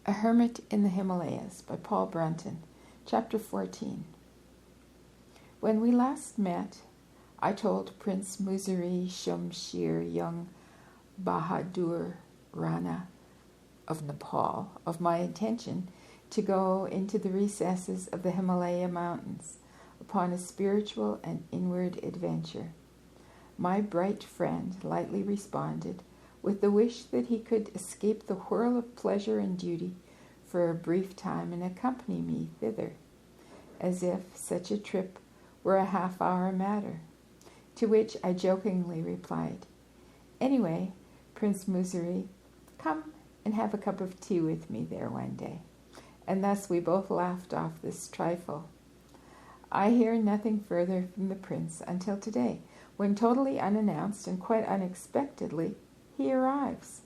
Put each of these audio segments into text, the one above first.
A Hermit in the Himalayas by Brunton. Chapter 14. When we last met, I told Prince Muzari Shumshir Young Bahadur Rana of Nepal of my intention to go into the recesses of the Himalaya mountains upon a spiritual and inward adventure. My bright friend lightly responded with the wish that he could escape the whirl of pleasure and duty for a brief time and accompany me thither, as if such a trip were a half-hour matter. To which I jokingly replied, "Anyway, Prince Muzari, come and have a cup of tea with me there one day." And thus we both laughed off this trifle. I hear nothing further from the prince until today, when totally unannounced and quite unexpectedly he arrives,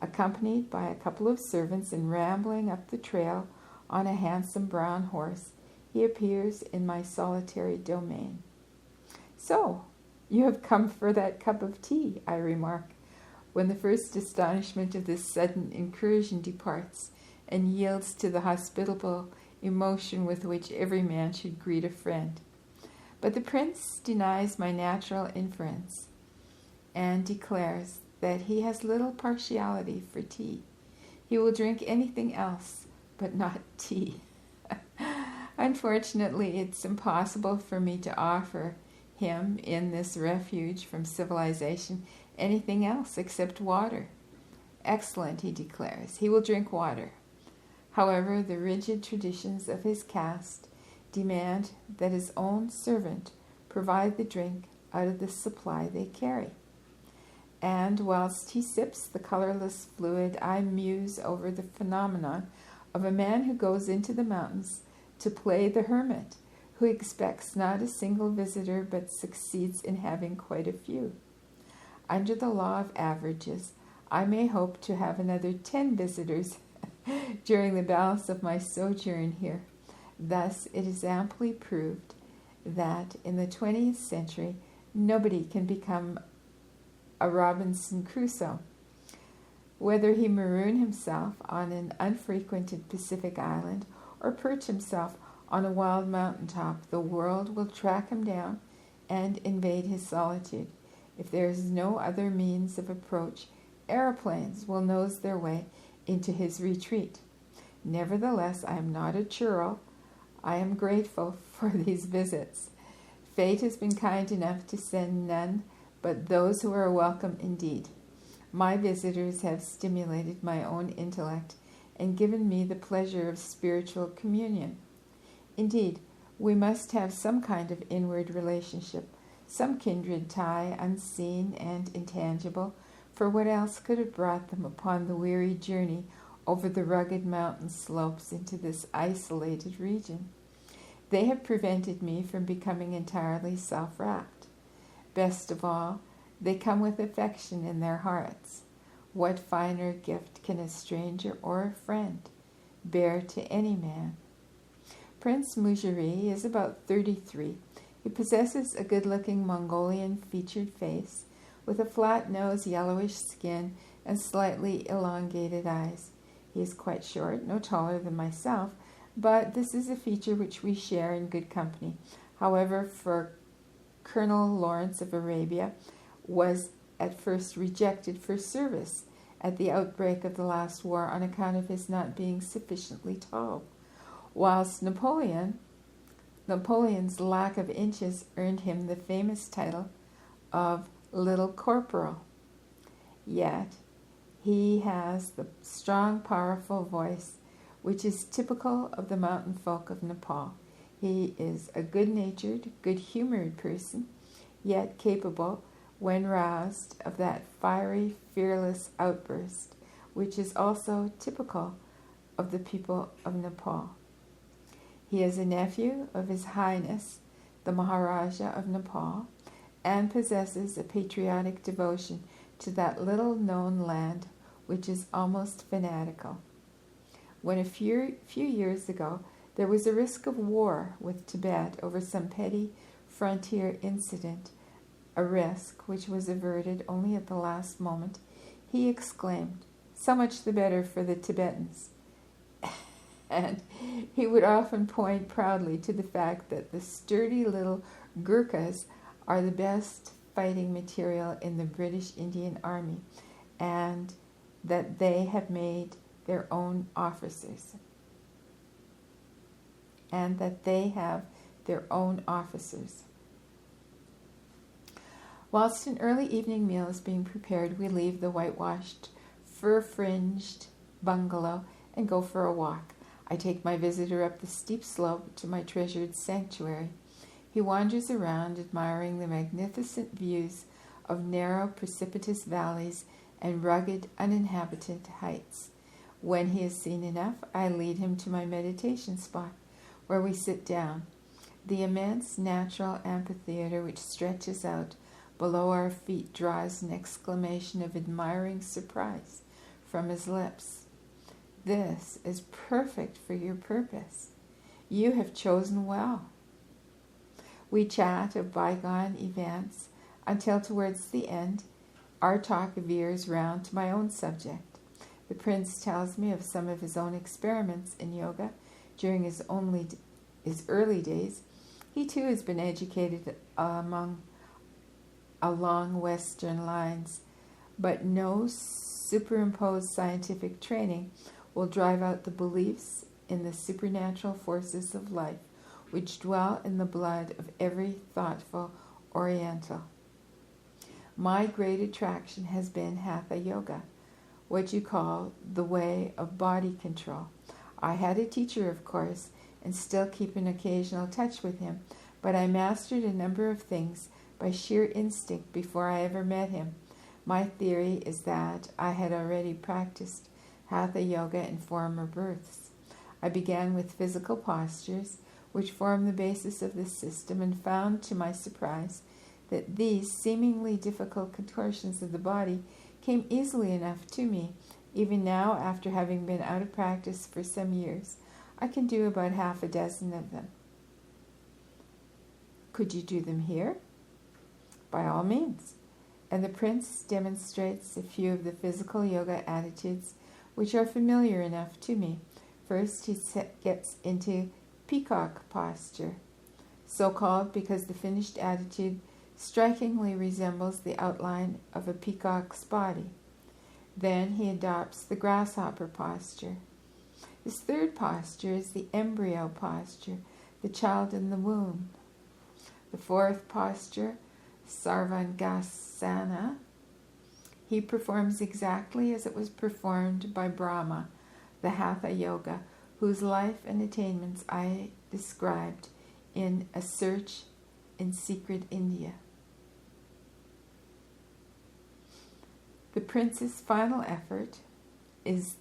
accompanied by a couple of servants, and rambling up the trail on a handsome brown horse, he appears in my solitary domain. "So, you have come for that cup of tea," I remark, when the first astonishment of this sudden incursion departs and yields to the hospitable emotion with which every man should greet a friend. But the prince denies my natural inference and declares that he has little partiality for tea. He will drink anything else, but not tea. Unfortunately, it's impossible for me to offer him, in this refuge from civilization, anything else except water. Excellent, he declares. He will drink water. However, the rigid traditions of his caste demand that his own servant provide the drink out of the supply they carry. And whilst he sips the colorless fluid, I muse over the phenomenon of a man who goes into the mountains to play the hermit, who expects not a single visitor but succeeds in having quite a few. Under the law of averages, I may hope to have another 10 visitors during the balance of my sojourn here. Thus, it is amply proved that in the 20th century, nobody can become a Robinson Crusoe. Whether he maroon himself on an unfrequented Pacific island or perch himself on a wild mountaintop, the world will track him down and invade his solitude. If there is no other means of approach, aeroplanes will nose their way into his retreat. Nevertheless, I am not a churl. I am grateful for these visits. Fate has been kind enough to send none but those who are welcome indeed. My visitors have stimulated my own intellect and given me the pleasure of spiritual communion. Indeed, we must have some kind of inward relationship, some kindred tie, unseen and intangible, for what else could have brought them upon the weary journey over the rugged mountain slopes into this isolated region? They have prevented me from becoming entirely self-wrapped. Best of all, they come with affection in their hearts. What finer gift can a stranger or a friend bear to any man? Prince Muzari is about 33. He possesses a good-looking Mongolian featured face with a flat nose, yellowish skin, and slightly elongated eyes. He is quite short, no taller than myself, but this is a feature which we share in good company. However, for Colonel Lawrence of Arabia was at first rejected for service at the outbreak of the last war on account of his not being sufficiently tall, whilst Napoleon's lack of inches earned him the famous title of Little Corporal. Yet he has the strong, powerful voice which is typical of the mountain folk of Nepal. He is a good-natured, good-humored person, yet capable, when roused, of that fiery, fearless outburst, which is also typical of the people of Nepal. He is a nephew of His Highness, the Maharaja of Nepal, and possesses a patriotic devotion to that little-known land which is almost fanatical. When a few years ago there was a risk of war with Tibet over some petty frontier incident, a risk which was averted only at the last moment, he exclaimed, "So much the better for the Tibetans," And he would often point proudly to the fact that the sturdy little Gurkhas are the best fighting material in the British Indian Army, and that they have made their own officers. And that they have their own officers. Whilst an early evening meal is being prepared, we leave the whitewashed, fur-fringed bungalow and go for a walk. I take my visitor up the steep slope to my treasured sanctuary. He wanders around, admiring the magnificent views of narrow, precipitous valleys and rugged, uninhabited heights. When he has seen enough, I lead him to my meditation spot, where we sit down. The immense natural amphitheater which stretches out below our feet draws an exclamation of admiring surprise from his lips. This is perfect for your purpose. You have chosen well. We chat of bygone events until towards the end our talk veers round to my own subject. The prince tells me of some of his own experiments in yoga during his early days. He too has been educated along Western lines, but no superimposed scientific training will drive out the beliefs in the supernatural forces of life which dwell in the blood of every thoughtful Oriental. My great attraction has been Hatha Yoga, what you call the way of body control. I had a teacher, of course, and still keep an occasional touch with him, but I mastered a number of things by sheer instinct before I ever met him. My theory is that I had already practiced Hatha Yoga in former births. I began with physical postures, which form the basis of this system, and found to my surprise that these seemingly difficult contortions of the body came easily enough to me. Even now, after having been out of practice for some years, I can do about half a dozen of them. Could you do them here? By all means. And the prince demonstrates a few of the physical yoga attitudes which are familiar enough to me. First, he gets into peacock posture, so called because the finished attitude strikingly resembles the outline of a peacock's body. Then he adopts the grasshopper posture. His third posture is the embryo posture, the child in the womb. The fourth posture, Sarvangasana, he performs exactly as it was performed by Brahma, the Hatha Yoga, whose life and attainments I described in A Search in Secret India. The prince's final effort is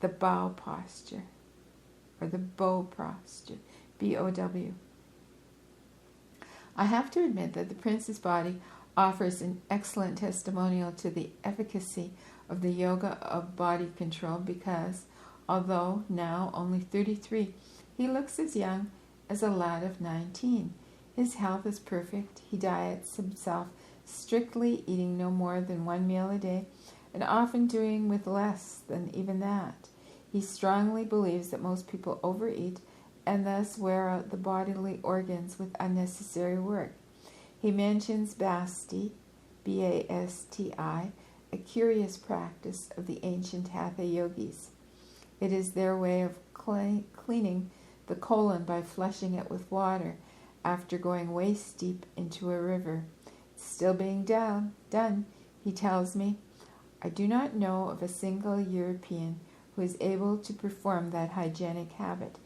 the bow posture, or the bow posture, B-O-W. I have to admit that the prince's body offers an excellent testimonial to the efficacy of the yoga of body control because, although now only 33, he looks as young as a lad of 19. His health is perfect. He diets himself strictly, eating no more than one meal a day, and often doing with less than even that. He strongly believes that most people overeat and thus wear out the bodily organs with unnecessary work. He mentions Basti, B-A-S-T-I, a curious practice of the ancient Hatha yogis. It is their way of cleaning the colon by flushing it with water after going waist deep into a river. It's still being done, he tells me. I do not know of a single European who is able to perform that hygienic habit,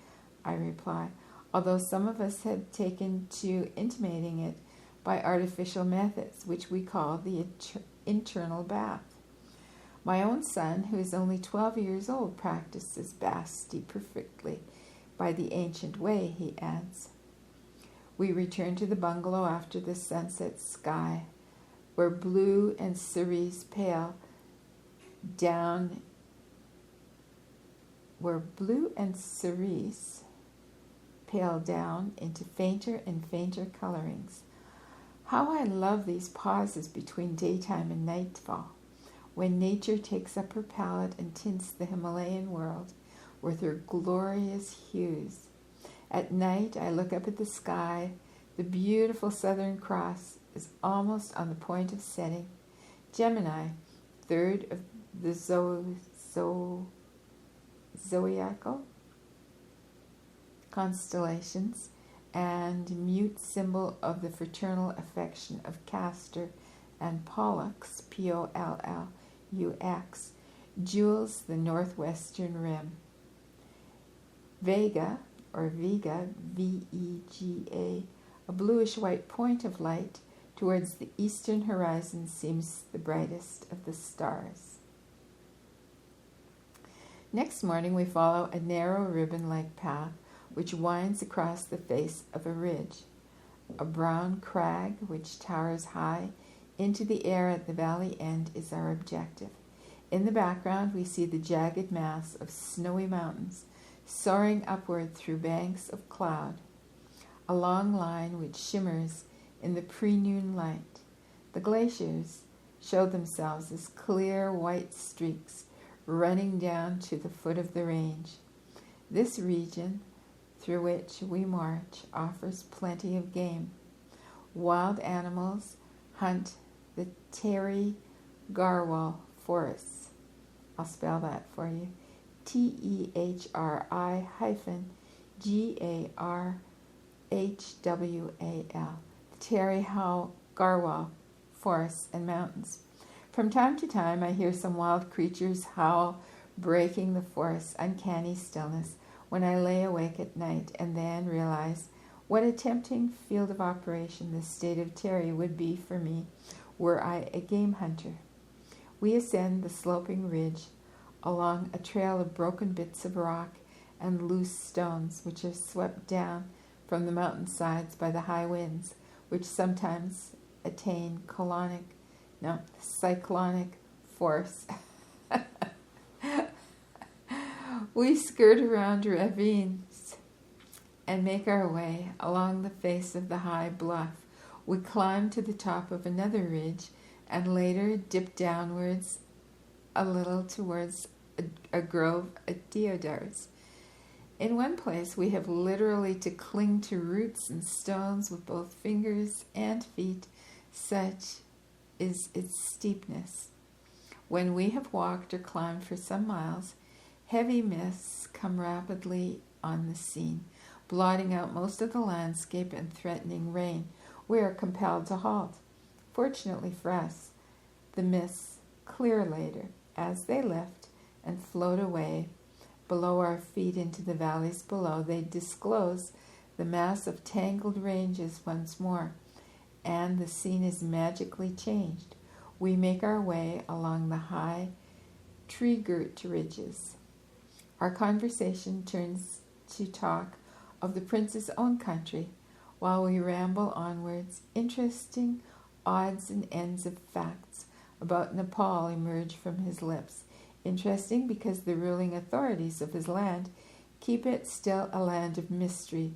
I reply, although some of us have taken to intimating it by artificial methods, which we call the internal bath. My own son, who is only 12 years old, practices Basti perfectly by the ancient way, he adds. We return to the bungalow after the sunset sky, where blue and cerise pale down into fainter and fainter colorings. How I love these pauses between daytime and nightfall, when nature takes up her palette and tints the Himalayan world with her glorious hues. At night, I look up at the sky. The beautiful Southern Cross is almost on the point of setting. Gemini, third of the zodiacal constellations, and mute symbol of the fraternal affection of Castor and Pollux, Pollux, jewels the northwestern rim. Vega, or Vega, Vega, a bluish-white point of light towards the eastern horizon, seems the brightest of the stars. Next morning we follow a narrow ribbon-like path which winds across the face of a ridge. A brown crag which towers high into the air at the valley end is our objective. In the background we see the jagged mass of snowy mountains soaring upward through banks of cloud, a long line which shimmers in the pre-noon light. The glaciers show themselves as clear white streaks running down to the foot of the range. This region through which we march offers plenty of game. Wild animals hunt the Terry Garhwal forests. I'll spell that for you. TEHRI-GARHWAL. The Terry Garhwal forests and mountains. From time to time I hear some wild creatures howl, breaking the forest's uncanny stillness when I lay awake at night, and then realize what a tempting field of operation the state of Terry would be for me were I a game hunter. We ascend the sloping ridge along a trail of broken bits of rock and loose stones which are swept down from the mountain sides by the high winds, which sometimes attain cyclonic force. We skirt around ravines and make our way along the face of the high bluff. We climb to the top of another ridge and later dip downwards a little towards a grove of deodars. In one place we have literally to cling to roots and stones with both fingers and feet, such is its steepness. When we have walked or climbed for some miles, heavy mists come rapidly on the scene, blotting out most of the landscape and threatening rain. We are compelled to halt. Fortunately for us, the mists clear later as they lift and float away below our feet into the valleys below. They disclose the mass of tangled ranges once more, and the scene is magically changed. We make our way along the high, tree-girt ridges. Our conversation turns to talk of the prince's own country while we ramble onwards. Interesting odds and ends of facts about Nepal emerge from his lips. Interesting because the ruling authorities of his land keep it still a land of mystery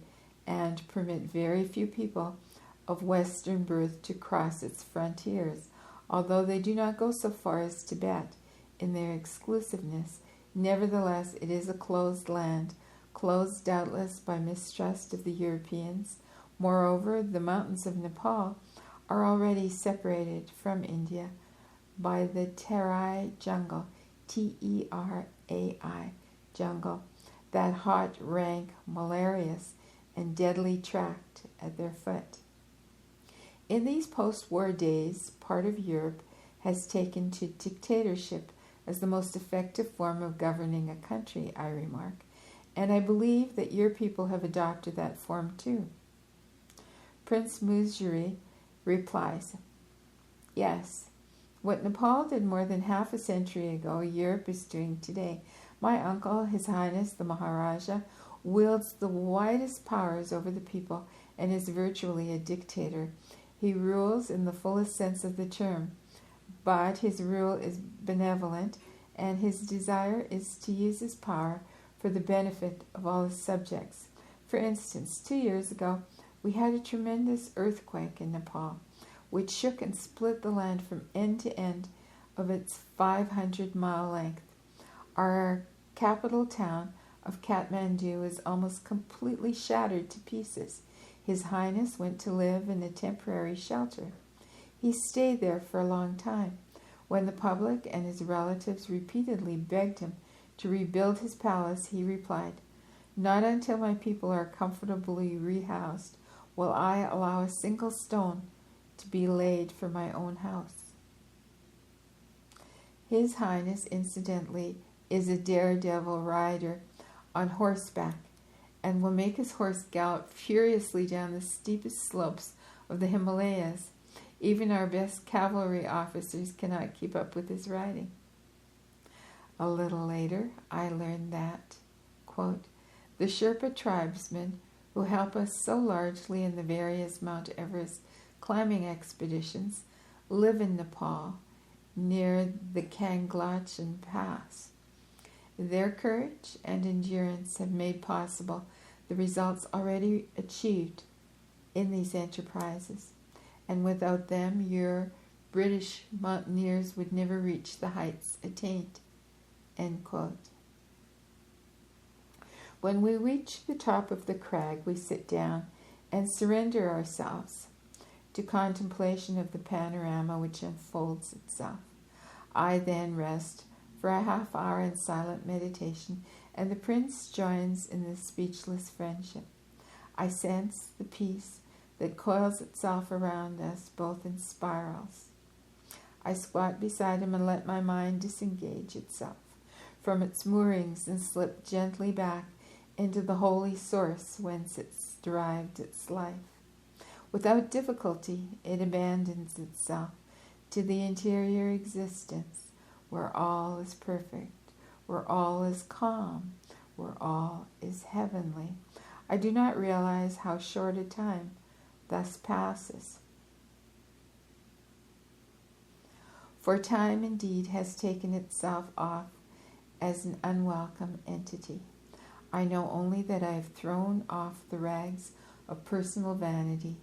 and permit very few people of Western birth to cross its frontiers, although they do not go so far as Tibet in their exclusiveness. Nevertheless, it is a closed land, closed doubtless by mistrust of the Europeans. Moreover, the mountains of Nepal are already separated from India by the Terai jungle, Terai jungle, that hot, rank, malarious, and deadly tract at their foot. In these post-war days, part of Europe has taken to dictatorship as the most effective form of governing a country, I remark, and I believe that your people have adopted that form too. Prince Muzuri replies, yes, what Nepal did more than half a century ago, Europe is doing today. My uncle, His Highness the Maharaja, wields the widest powers over the people and is virtually a dictator. He rules in the fullest sense of the term, but his rule is benevolent, and his desire is to use his power for the benefit of all his subjects. For instance, 2 years ago, we had a tremendous earthquake in Nepal, which shook and split the land from end to end of its 500-mile length. Our capital town of Kathmandu is almost completely shattered to pieces. His Highness went to live in a temporary shelter. He stayed there for a long time. When the public and his relatives repeatedly begged him to rebuild his palace, he replied, "Not until my people are comfortably rehoused will I allow a single stone to be laid for my own house." His Highness, incidentally, is a daredevil rider on horseback and will make his horse gallop furiously down the steepest slopes of the Himalayas. Even our best cavalry officers cannot keep up with his riding. A little later, I learned that, quote, "the Sherpa tribesmen who help us so largely in the various Mount Everest climbing expeditions live in Nepal, near the Kanglachan Pass. Their courage and endurance have made possible the results already achieved in these enterprises, and without them your British mountaineers would never reach the heights attained." End quote. When we reach the top of the crag, we sit down and surrender ourselves to contemplation of the panorama which unfolds itself. I then rest for a half hour in silent meditation, and the prince joins in the speechless friendship. I sense the peace that coils itself around us, both in spirals. I squat beside him and let my mind disengage itself from its moorings and slip gently back into the holy source whence it's derived its life. Without difficulty, it abandons itself to the interior existence where all is perfect, where all is calm, where all is heavenly. I do not realize how short a time thus passes. For time indeed has taken itself off as an unwelcome entity. I know only that I have thrown off the rags of personal vanity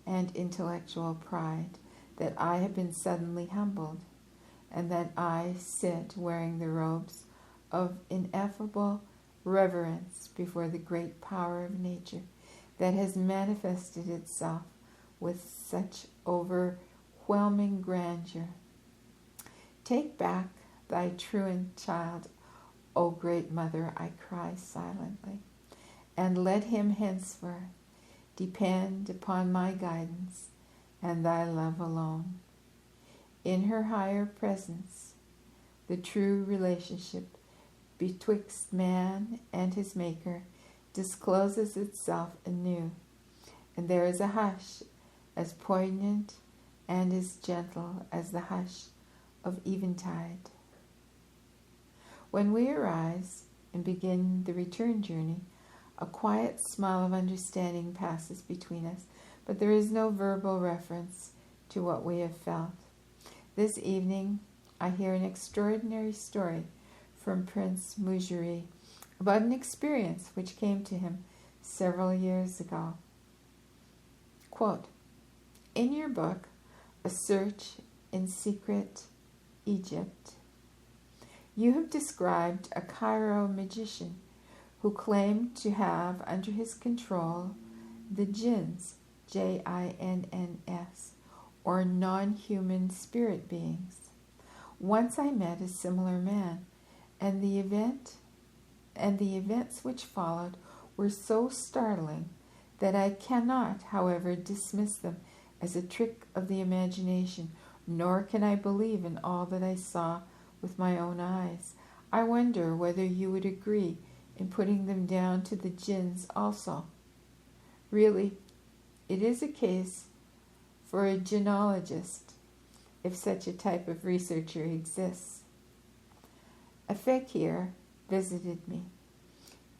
and intellectual pride, that I have been suddenly humbled, and that I sit wearing the robes of ineffable reverence before the great power of nature that has manifested itself with such overwhelming grandeur. Take back thy truant child, O great mother, I cry silently, and let him henceforth depend upon my guidance and thy love alone. In her higher presence, the true relationship betwixt man and his Maker discloses itself anew, and there is a hush as poignant and as gentle as the hush of eventide. When we arise and begin the return journey, a quiet smile of understanding passes between us, but there is no verbal reference to what we have felt. This evening, I hear an extraordinary story from Prince Mujeri about an experience which came to him several years ago. Quote, "In your book, A Search in Secret Egypt, you have described a Cairo magician who claimed to have under his control the jinns, Jinns, or non-human spirit beings. Once I met a similar man, and the events which followed were so startling that I cannot, however, dismiss them as a trick of the imagination, nor can I believe in all that I saw with my own eyes. I wonder whether you would agree in putting them down to the jinns also. Really, it is a case for a jinnologist, if such a type of researcher exists. A Fakir visited me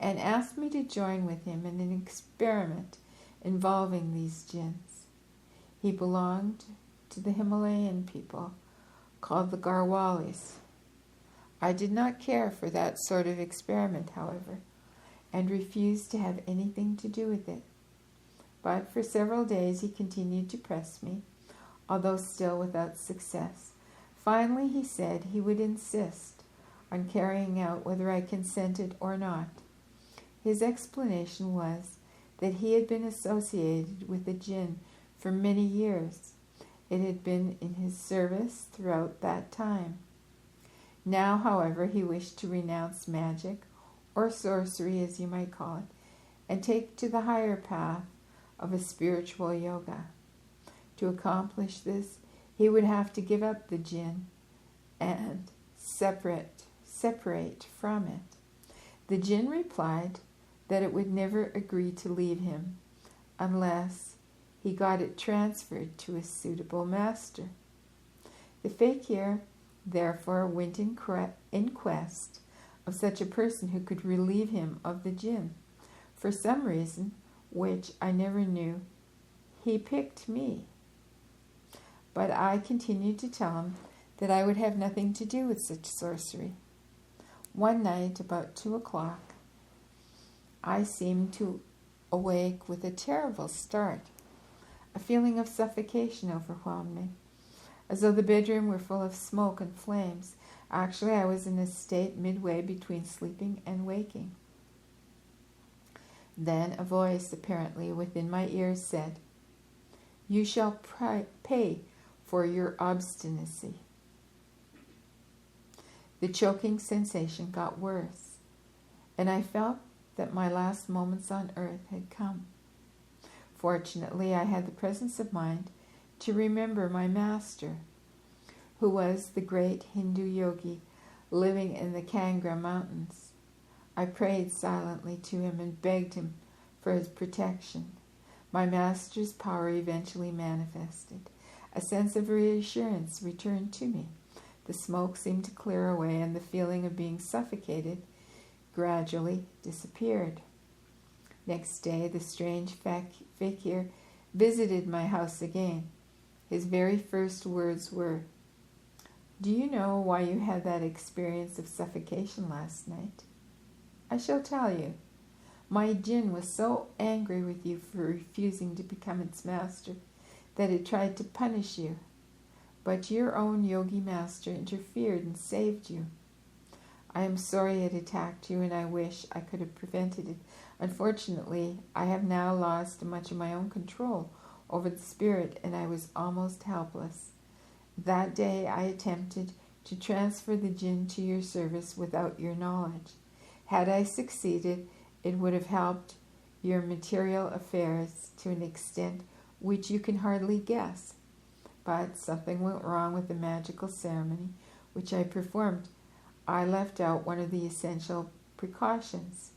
and asked me to join with him in an experiment involving these jinns. He belonged to the Himalayan people called the Garhwalis. I did not care for that sort of experiment, however, and refused to have anything to do with it. But for several days he continued to press me, although still without success. Finally he said he would insist on carrying out whether I consented or not. His explanation was that he had been associated with the jinn for many years. It had been in his service throughout that time. Now, however, he wished to renounce magic, or sorcery as you might call it, and take to the higher path of a spiritual yoga. To accomplish this, he would have to give up the jinn and separate from it. The jinn replied that it would never agree to leave him unless he got it transferred to a suitable master. The fakir therefore went in quest of such a person who could relieve him of the jinn. For some reason, which I never knew, he picked me. But I continued to tell him that I would have nothing to do with such sorcery. One night, about 2 o'clock, I seemed to awake with a terrible start. A feeling of suffocation overwhelmed me, as though the bedroom were full of smoke and flames. Actually, I was in a state midway between sleeping and waking. Then a voice, apparently within my ears, said, "You shall pay for your obstinacy." The choking sensation got worse, and I felt that my last moments on earth had come. Fortunately, I had the presence of mind to remember my master, who was the great Hindu yogi living in the Kangra mountains. I prayed silently to him and begged him for his protection. My master's power eventually manifested. A sense of reassurance returned to me. The smoke seemed to clear away, and the feeling of being suffocated gradually disappeared. Next day, the strange fakir visited my house again. His very first words were, "Do you know why you had that experience of suffocation last night?" "I shall tell you. My jinn was so angry with you for refusing to become its master that it tried to punish you. But your own yogi master interfered and saved you. I am sorry it attacked you, and I wish I could have prevented it. Unfortunately, I have now lost much of my own control over the spirit, and I was almost helpless. That day I attempted to transfer the jinn to your service without your knowledge. Had I succeeded, it would have helped your material affairs to an extent which you can hardly guess. But something went wrong with the magical ceremony which I performed. I left out one of the essential precautions,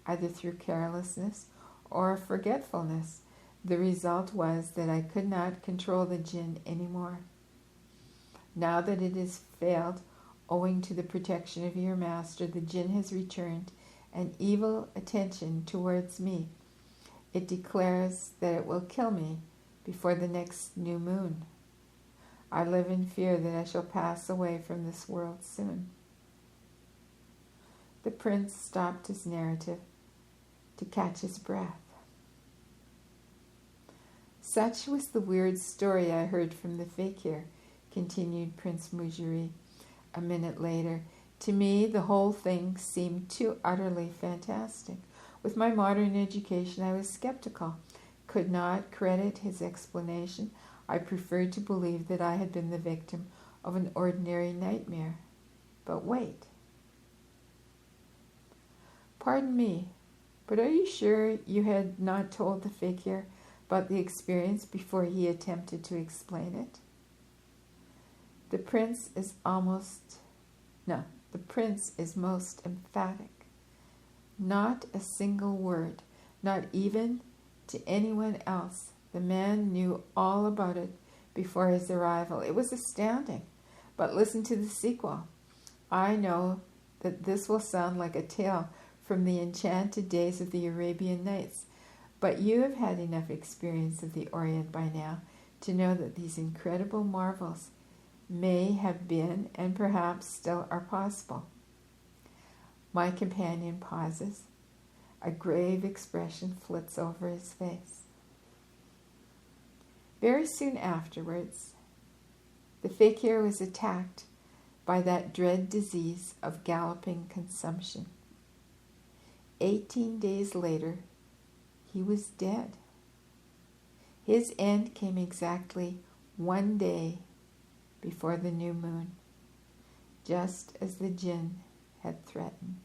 either through carelessness or forgetfulness. The result was that I could not control the jinn anymore. Now that it has failed, owing to the protection of your master, the jinn has returned an evil attention towards me. It declares that it will kill me before the next new moon. I live in fear that I shall pass away from this world soon." The prince stopped his narrative to catch his breath. "Such was the weird story I heard from the fakir," continued Prince Mujeri a minute later. "To me, the whole thing seemed too utterly fantastic. With my modern education, I was skeptical, could not credit his explanation. I preferred to believe that I had been the victim of an ordinary nightmare. But wait. Pardon me, but are you sure you had not told the fakir about the experience before he attempted to explain it?" The prince is most emphatic. Not a single word, not even to anyone else. The man knew all about it before his arrival. It was astounding. But listen to the sequel. I know that this will sound like a tale from the enchanted days of the Arabian Nights, but you have had enough experience of the Orient by now to know that these incredible marvels may have been and perhaps still are possible. My companion pauses. A grave expression flits over his face. Very soon afterwards, the fakir was attacked by that dread disease of galloping consumption. 18 days later, he was dead. His end came exactly 1 day before the new moon, just as the jinn had threatened.